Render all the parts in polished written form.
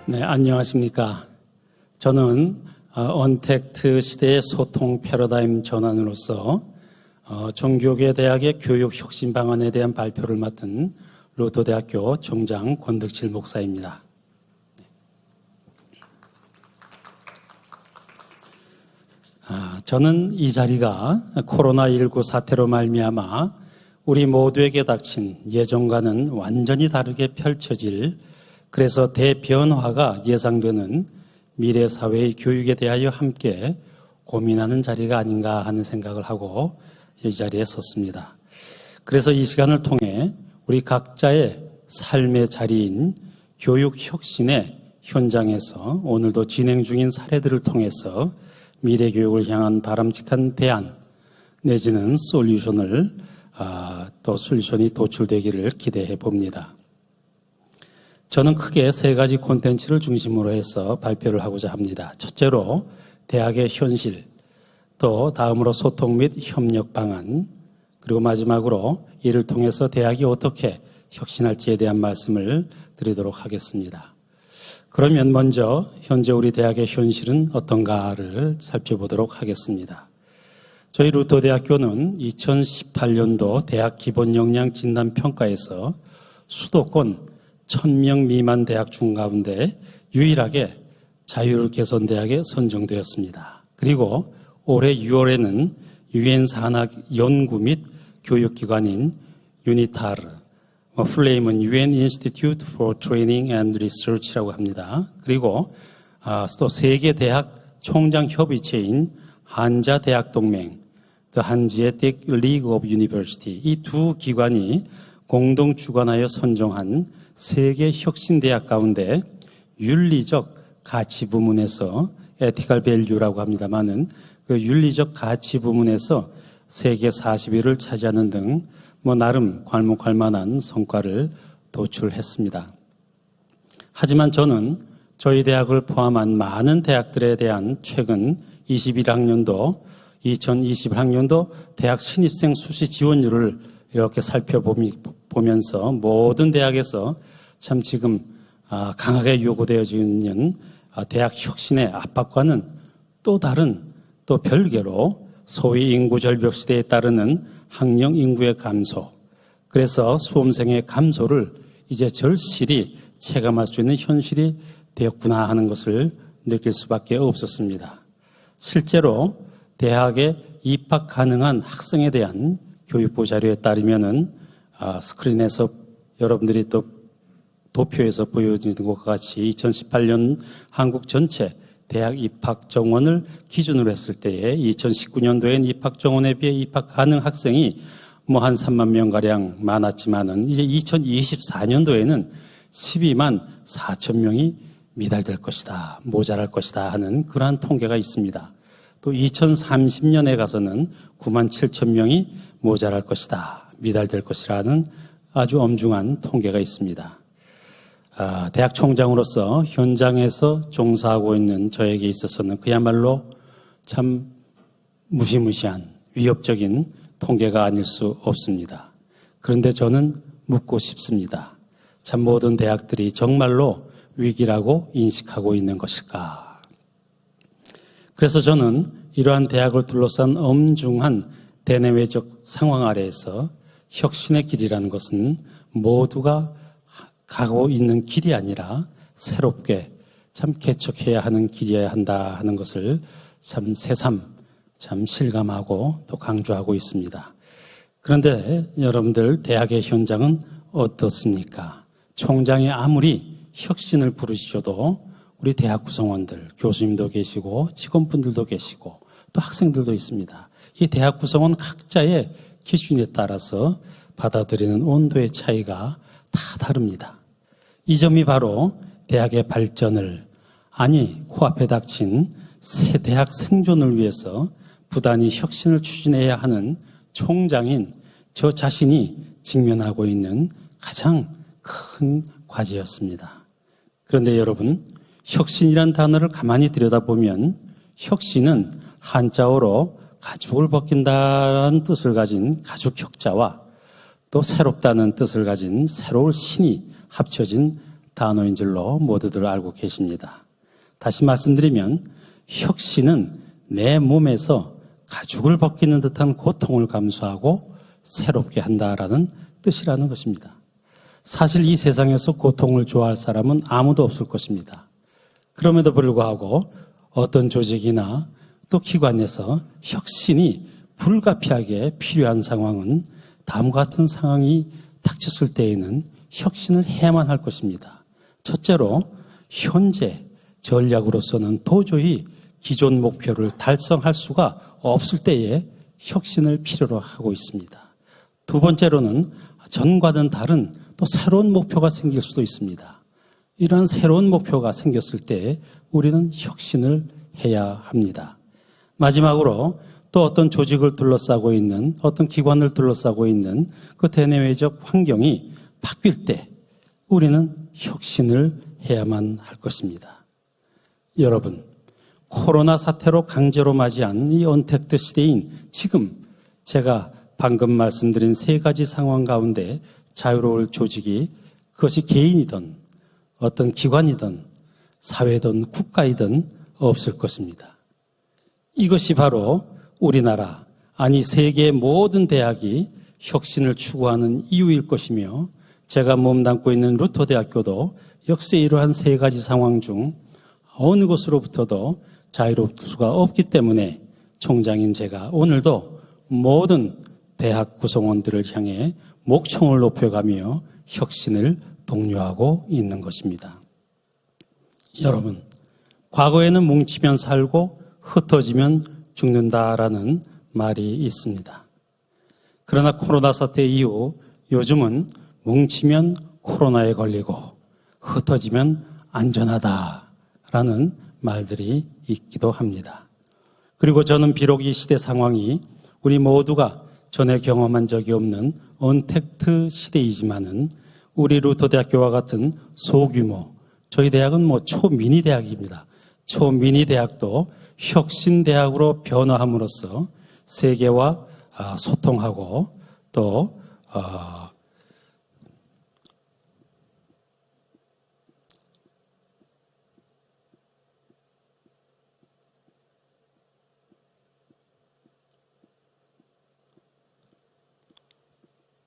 네, 안녕하십니까. 저는 언택트 시대의 소통 패러다임 전환으로서 종교계 대학의 교육 혁신 방안에 대한 발표를 맡은 루터대학교 총장 권득칠 목사입니다. 저는 이 자리가 코로나19 사태로 말미암아 우리 모두에게 닥친 예전과는 완전히 다르게 펼쳐질, 그래서 대변화가 예상되는 미래 사회의 교육에 대하여 함께 고민하는 자리가 아닌가 하는 생각을 하고 이 자리에 섰습니다. 그래서 이 시간을 통해 우리 각자의 삶의 자리인 교육 혁신의 현장에서 오늘도 진행 중인 사례들을 통해서 미래 교육을 향한 바람직한 대안 내지는 솔루션이 도출되기를 기대해 봅니다. 저는 크게 세 가지 콘텐츠를 중심으로 해서 발표를 하고자 합니다. 첫째로 대학의 현실, 또 다음으로 소통 및 협력 방안, 그리고 마지막으로 이를 통해서 대학이 어떻게 혁신할지에 대한 말씀을 드리도록 하겠습니다. 그러면 먼저 현재 우리 대학의 현실은 어떤가를 살펴보도록 하겠습니다. 저희 루터대학교는 2018년도 대학 기본 역량 진단 평가에서 수도권 1000명 미만 대학 중 가운데 유일하게 자율 개선 대학에 선정되었습니다. 그리고 올해 6월에는 유엔 산학 연구 및 교육기관인 유니타르, 플레임은 UN Institute for Training and Research라고 합니다. 그리고 또 세계 대학 총장 협의체인 한자 대학 동맹, The Hanseatic League of University, 이 두 기관이 공동 주관하여 선정한 세계 혁신 대학 가운데 윤리적 가치 부문에서 에티컬 밸류라고 합니다만은 그 윤리적 가치 부문에서 세계 40위를 차지하는 등 나름 괄목할 만한 성과를 도출했습니다. 하지만 저는 저희 대학을 포함한 많은 대학들에 대한 최근 21학년도, 2020학년도 대학 신입생 수시 지원율을 이렇게 살펴보면서 모든 대학에서 참 지금 강하게 요구되어지고 있는 대학 혁신의 압박과는 또 다른, 또 별개로 소위 인구 절벽 시대에 따르는 학령 인구의 감소, 그래서 수험생의 감소를 이제 절실히 체감할 수 있는 현실이 되었구나 하는 것을 느낄 수밖에 없었습니다. 실제로 대학에 입학 가능한 학생에 대한 교육부 자료에 따르면은 스크린에서 여러분들이 또 도표에서 보여지는 것과 같이 2018년 한국 전체 대학 입학 정원을 기준으로 했을 때에 2019년도엔 입학 정원에 비해 입학 가능 학생이 한 3만 명가량 많았지만은 이제 2024년도에는 12만 4천 명이 미달될 것이다, 모자랄 것이다 하는 그러한 통계가 있습니다. 또 2030년에 가서는 9만 7천 명이 모자랄 것이다, 미달될 것이라는 아주 엄중한 통계가 있습니다. 대학 총장으로서 현장에서 종사하고 있는 저에게 있어서는 그야말로 참 무시무시한 위협적인 통계가 아닐 수 없습니다. 그런데 저는 묻고 싶습니다. 참 모든 대학들이 정말로 위기라고 인식하고 있는 것일까? 그래서 저는 이러한 대학을 둘러싼 엄중한 대내외적 상황 아래에서 혁신의 길이라는 것은 모두가 가고 있는 길이 아니라 새롭게 참 개척해야 하는 길이어야 한다 하는 것을 참 새삼 참 실감하고 또 강조하고 있습니다. 그런데 여러분들 대학의 현장은 어떻습니까? 총장이 아무리 혁신을 부르시셔도 우리 대학 구성원들, 교수님도 계시고 직원분들도 계시고 또 학생들도 있습니다. 이 대학 구성원 각자의 기준에 따라서 받아들이는 온도의 차이가 다 다릅니다. 이 점이 바로 대학의 발전을, 아니 코앞에 닥친 새 대학 생존을 위해서 부단히 혁신을 추진해야 하는 총장인 저 자신이 직면하고 있는 가장 큰 과제였습니다. 그런데 여러분, 혁신이란 단어를 가만히 들여다보면 혁신은 한자어로 가죽을 벗긴다는 뜻을 가진 가죽 혁자와 또 새롭다는 뜻을 가진 새로울 신이 합쳐진 단어인 줄로 모두들 알고 계십니다. 다시 말씀드리면 혁신은 내 몸에서 가죽을 벗기는 듯한 고통을 감수하고 새롭게 한다라는 뜻이라는 것입니다. 사실 이 세상에서 고통을 좋아할 사람은 아무도 없을 것입니다. 그럼에도 불구하고 어떤 조직이나 또 기관에서 혁신이 불가피하게 필요한 상황은 다음과 같은 상황이 닥쳤을 때에는 혁신을 해야만 할 것입니다. 첫째로 현재 전략으로서는 도저히 기존 목표를 달성할 수가 없을 때에 혁신을 필요로 하고 있습니다. 두 번째로는 전과는 다른 또 새로운 목표가 생길 수도 있습니다. 이러한 새로운 목표가 생겼을 때 우리는 혁신을 해야 합니다. 마지막으로 또 어떤 조직을 둘러싸고 있는 어떤 기관을 둘러싸고 있는 그 대내외적 환경이 바뀔 때 우리는 혁신을 해야만 할 것입니다. 여러분, 코로나 사태로 강제로 맞이한 이 언택트 시대인 지금 제가 방금 말씀드린 세 가지 상황 가운데 자유로울 조직이 그것이 개인이든 어떤 기관이든 사회든 국가이든 없을 것입니다. 이것이 바로 우리나라, 아니 세계의 모든 대학이 혁신을 추구하는 이유일 것이며 제가 몸담고 있는 루터 대학교도 역시 이러한 세 가지 상황 중 어느 것으로부터도 자유로울 수가 없기 때문에 총장인 제가 오늘도 모든 대학 구성원들을 향해 목청을 높여가며 혁신을 독려하고 있는 것입니다. 여러분, 과거에는 뭉치면 살고 흩어지면 죽는다라는 말이 있습니다. 그러나 코로나 사태 이후 요즘은 뭉치면 코로나에 걸리고 흩어지면 안전하다라는 말들이 있기도 합니다. 그리고 저는 비록 이 시대 상황이 우리 모두가 전에 경험한 적이 없는 언택트 시대이지만은 우리 루터대학교와 같은 소규모, 저희 대학은 초미니 대학입니다. 초미니 대학도 혁신대학으로 변화함으로써 세계와 소통하고 또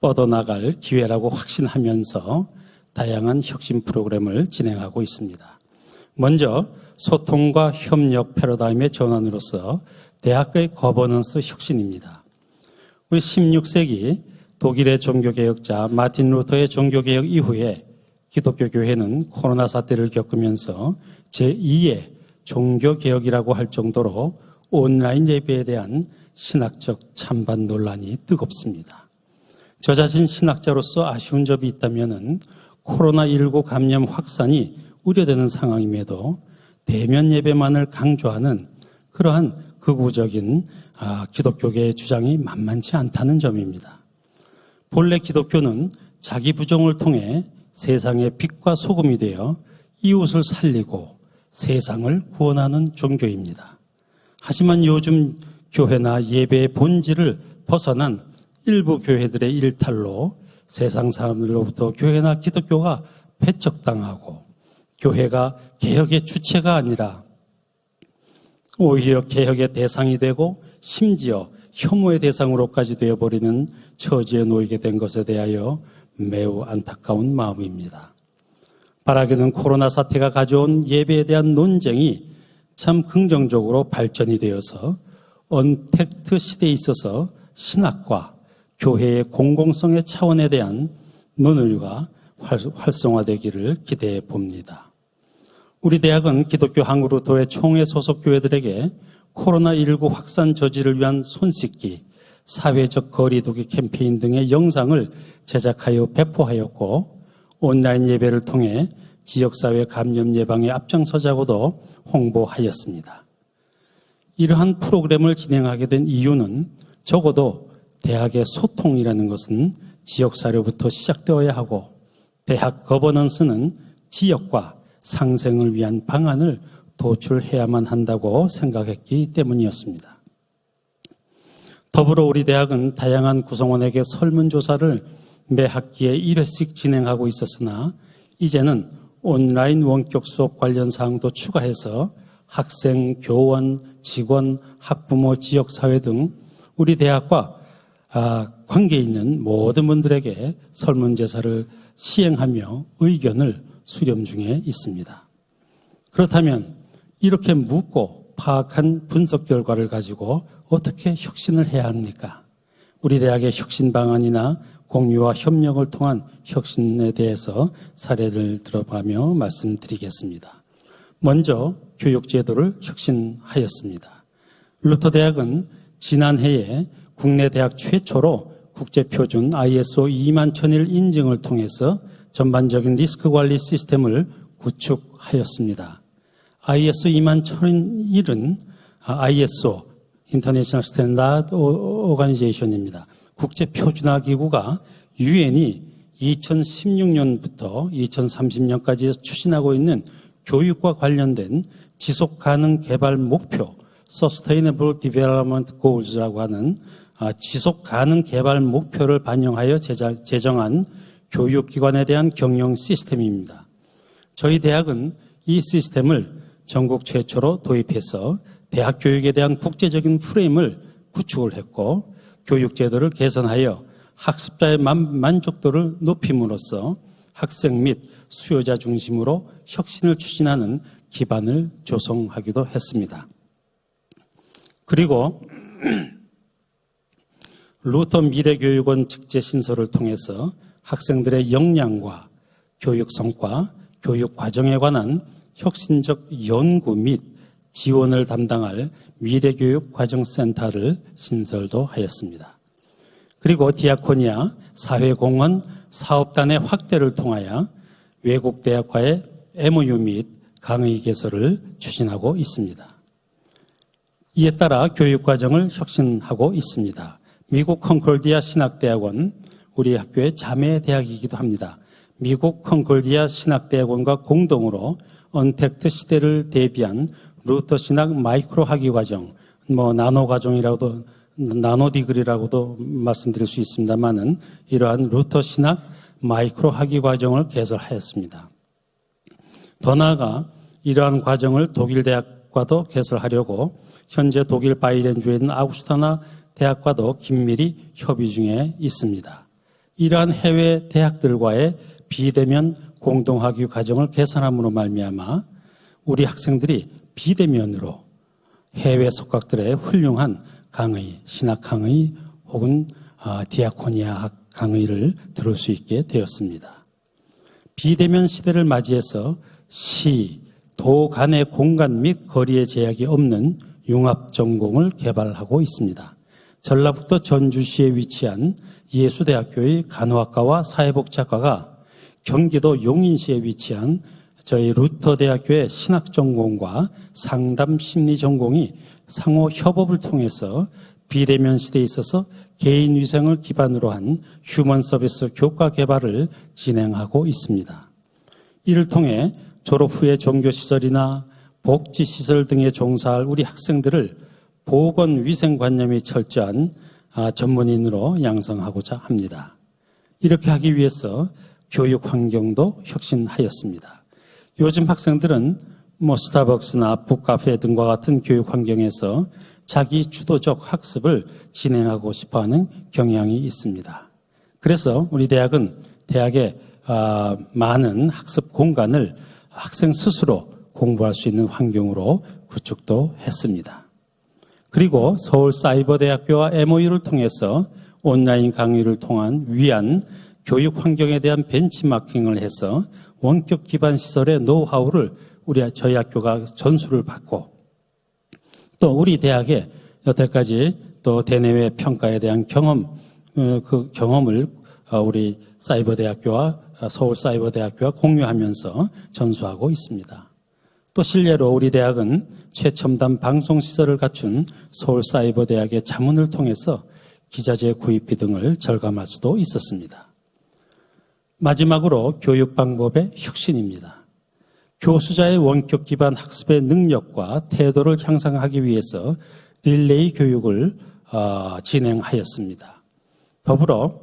뻗어나갈 기회라고 확신하면서 다양한 혁신 프로그램을 진행하고 있습니다. 먼저 소통과 협력 패러다임의 전환으로서 대학의 거버넌스 혁신입니다. 우리 16세기 독일의 종교개혁자 마틴 루터의 종교개혁 이후에 기독교 교회는 코로나 사태를 겪으면서 제2의 종교개혁이라고 할 정도로 온라인 예배에 대한 신학적 찬반 논란이 뜨겁습니다. 저 자신 신학자로서 아쉬운 점이 있다면은 코로나19 감염 확산이 우려되는 상황임에도 대면 예배만을 강조하는 그러한 극우적인 기독교계의 주장이 만만치 않다는 점입니다. 본래 기독교는 자기 부정을 통해 세상의 빛과 소금이 되어 이웃을 살리고 세상을 구원하는 종교입니다. 하지만 요즘 교회나 예배의 본질을 벗어난 일부 교회들의 일탈로 세상 사람들로부터 교회나 기독교가 배척당하고 교회가 개혁의 주체가 아니라 오히려 개혁의 대상이 되고 심지어 혐오의 대상으로까지 되어버리는 처지에 놓이게 된 것에 대하여 매우 안타까운 마음입니다. 바라기는 코로나 사태가 가져온 예배에 대한 논쟁이 참 긍정적으로 발전이 되어서 언택트 시대에 있어서 신학과 교회의 공공성의 차원에 대한 논의가 활성화되기를 기대해 봅니다. 우리 대학은 기독교 한국루터의 총회 소속 교회들에게 코로나19 확산 저지를 위한 손 씻기, 사회적 거리두기 캠페인 등의 영상을 제작하여 배포하였고 온라인 예배를 통해 지역사회 감염 예방에 앞장서자고도 홍보하였습니다. 이러한 프로그램을 진행하게 된 이유는 적어도 대학의 소통이라는 것은 지역사회로부터 시작되어야 하고 대학 거버넌스는 지역과 상생을 위한 방안을 도출해야만 한다고 생각했기 때문이었습니다. 더불어 우리 대학은 다양한 구성원에게 설문조사를 매 학기에 1회씩 진행하고 있었으나 이제는 온라인 원격 수업 관련 사항도 추가해서 학생, 교원, 직원, 학부모, 지역사회 등 우리 대학과 관계 있는 모든 분들에게 설문조사를 시행하며 의견을 수렴 중에 있습니다. 그렇다면 이렇게 묻고 파악한 분석 결과를 가지고 어떻게 혁신을 해야 합니까? 우리 대학의 혁신 방안이나 공유와 협력을 통한 혁신에 대해서 사례를 들어가며 말씀드리겠습니다. 먼저 교육제도를 혁신하였습니다. 루터대학은 지난해에 국내 대학 최초로 국제표준 ISO 21001 인증을 통해서 전반적인 리스크 관리 시스템을 구축하였습니다. ISO 21001은 ISO 인터내셔널 스탠다드 오가니제이션입니다. 국제표준화기구가 UN이 2016년부터 2030년까지 추진하고 있는 교육과 관련된 지속가능 개발 목표 Sustainable Development Goals라고 하는 지속가능 개발 목표를 반영하여 제정한 교육기관에 대한 경영 시스템입니다. 저희 대학은 이 시스템을 전국 최초로 도입해서 대학 교육에 대한 국제적인 프레임을 구축을 했고 교육제도를 개선하여 학습자의 만족도를 높임으로써 학생 및 수요자 중심으로 혁신을 추진하는 기반을 조성하기도 했습니다. 그리고 루터 미래교육원 직제 신설을 통해서 학생들의 역량과 교육 성과, 교육 과정에 관한 혁신적 연구 및 지원을 담당할 미래교육과정센터를 신설도 하였습니다. 그리고 디아코니아, 사회공헌, 사업단의 확대를 통하여 외국 대학과의 MOU 및 강의 개설을 추진하고 있습니다. 이에 따라 교육과정을 혁신하고 있습니다. 미국 컨콜디아 신학대학원, 우리 학교의 자매 대학이기도 합니다. 미국 컨콜디아 신학대학원과 공동으로 언택트 시대를 대비한 루터 신학 마이크로 학위 과정, 나노 과정이라고도, 나노 디그리라고도 말씀드릴 수 있습니다만은 이러한 루터 신학 마이크로 학위 과정을 개설하였습니다. 더 나아가 이러한 과정을 독일 대학과도 개설하려고 현재 독일 바이렌주에 있는 아우슈타나 대학과도 긴밀히 협의 중에 있습니다. 이러한 해외 대학들과의 비대면 공동학위 과정을 개선함으로 말미암아 우리 학생들이 비대면으로 해외 석학들의 훌륭한 강의, 신학 강의 혹은 디아코니아 강의를 들을 수 있게 되었습니다. 비대면 시대를 맞이해서 시, 도 간의 공간 및 거리의 제약이 없는 융합 전공을 개발하고 있습니다. 전라북도 전주시에 위치한 예수대학교의 간호학과와 사회복지학과가 경기도 용인시에 위치한 저희 루터대학교의 신학전공과 상담심리전공이 상호 협업을 통해서 비대면 시대에 있어서 개인위생을 기반으로 한 휴먼 서비스 교과 개발을 진행하고 있습니다. 이를 통해 졸업 후에 종교시설이나 복지시설 등에 종사할 우리 학생들을 보건위생관념이 철저한 전문인으로 양성하고자 합니다. 이렇게 하기 위해서 교육 환경도 혁신하였습니다. 요즘 학생들은 스타벅스나 북카페 등과 같은 교육 환경에서 자기 주도적 학습을 진행하고 싶어하는 경향이 있습니다. 그래서 우리 대학은 대학의 많은 학습 공간을 학생 스스로 공부할 수 있는 환경으로 구축도 했습니다. 그리고 서울사이버대학교와 MOU를 통해서 온라인 강의를 통한 위안 교육 환경에 대한 벤치마킹을 해서 원격 기반 시설의 노하우를 저희 학교가 전수를 받고 또 우리 대학의 여태까지 또 대내외 평가에 대한 그 경험을 우리 사이버대학교와 서울사이버대학교와 공유하면서 전수하고 있습니다. 또 실례로 우리 대학은 최첨단 방송시설을 갖춘 서울사이버대학의 자문을 통해서 기자재 구입비 등을 절감할 수도 있었습니다. 마지막으로 교육 방법의 혁신입니다. 교수자의 원격 기반 학습의 능력과 태도를 향상하기 위해서 릴레이 교육을 진행하였습니다. 더불어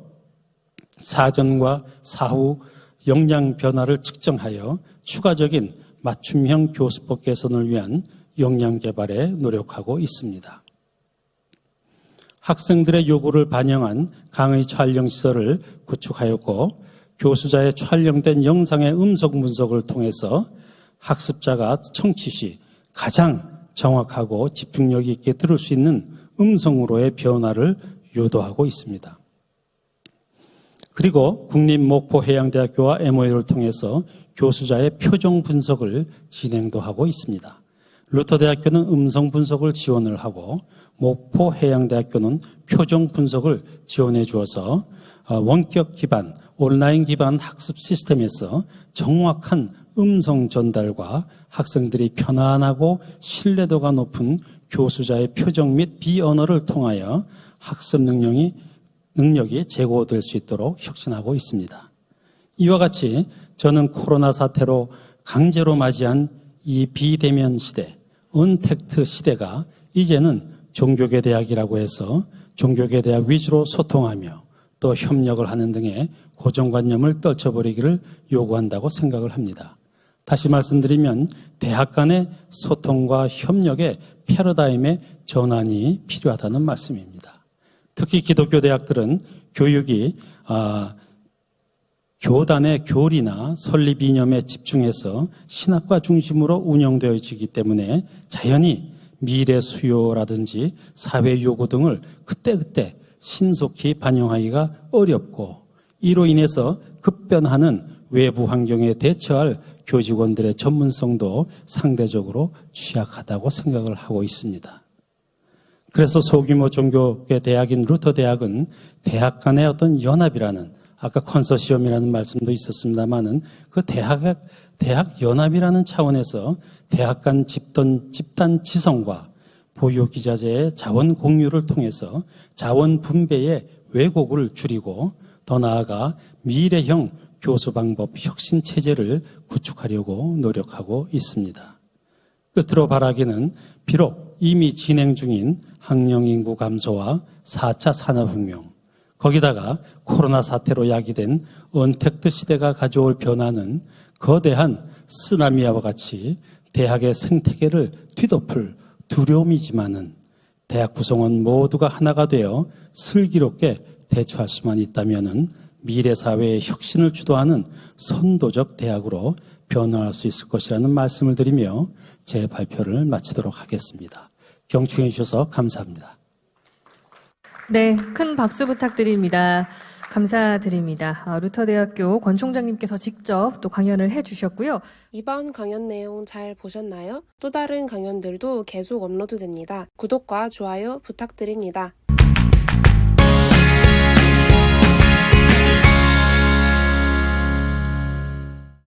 사전과 사후 역량 변화를 측정하여 추가적인 맞춤형 교수법 개선을 위한 역량 개발에 노력하고 있습니다. 학생들의 요구를 반영한 강의 촬영 시설을 구축하였고 교수자의 촬영된 영상의 음성 분석을 통해서 학습자가 청취 시 가장 정확하고 집중력 있게 들을 수 있는 음성으로의 변화를 유도하고 있습니다. 그리고 국립목포해양대학교와 MOU를 통해서 교수자의 표정 분석을 진행도 하고 있습니다. 루터대학교는 음성 분석을 지원을 하고 목포해양대학교는 표정 분석을 지원해 주어서 원격 기반, 온라인 기반 학습 시스템에서 정확한 음성 전달과 학생들이 편안하고 신뢰도가 높은 교수자의 표정 및 비언어를 통하여 학습 능력이 제고될 수 있도록 혁신하고 있습니다. 이와 같이 저는 코로나 사태로 강제로 맞이한 이 비대면 시대, 언택트 시대가 이제는 종교계 대학이라고 해서 종교계 대학 위주로 소통하며 또 협력을 하는 등의 고정관념을 떨쳐버리기를 요구한다고 생각을 합니다. 다시 말씀드리면 대학 간의 소통과 협력의 패러다임의 전환이 필요하다는 말씀입니다. 특히 기독교 대학들은 교육이 교단의 교리나 설립 이념에 집중해서 신학과 중심으로 운영되어지기 때문에 자연히 미래 수요라든지 사회 요구 등을 그때그때 신속히 반영하기가 어렵고 이로 인해서 급변하는 외부 환경에 대처할 교직원들의 전문성도 상대적으로 취약하다고 생각을 하고 있습니다. 그래서 소규모 종교계 대학인 루터 대학은 대학 간의 어떤 연합이라는 아까 컨소시엄이라는 말씀도 있었습니다만은 그 대학 연합이라는 차원에서 대학 간 집단 지성과 보유 기자재의 자원 공유를 통해서 자원 분배의 왜곡을 줄이고 더 나아가 미래형 교수 방법 혁신 체제를 구축하려고 노력하고 있습니다. 끝으로 바라기는 비록 이미 진행 중인 학령 인구 감소와 4차 산업혁명, 거기다가 코로나 사태로 야기된 언택트 시대가 가져올 변화는 거대한 쓰나미와 같이 대학의 생태계를 뒤덮을 두려움이지만은 대학 구성원 모두가 하나가 되어 슬기롭게 대처할 수만 있다면은 미래 사회의 혁신을 주도하는 선도적 대학으로 변화할 수 있을 것이라는 말씀을 드리며 제 발표를 마치도록 하겠습니다. 경청해 주셔서 감사합니다. 네, 큰 박수 부탁드립니다. 감사드립니다. 루터대학교 권 총장님께서 직접 또 강연을 해주셨고요. 이번 강연 내용 잘 보셨나요? 또 다른 강연들도 계속 업로드됩니다. 구독과 좋아요 부탁드립니다.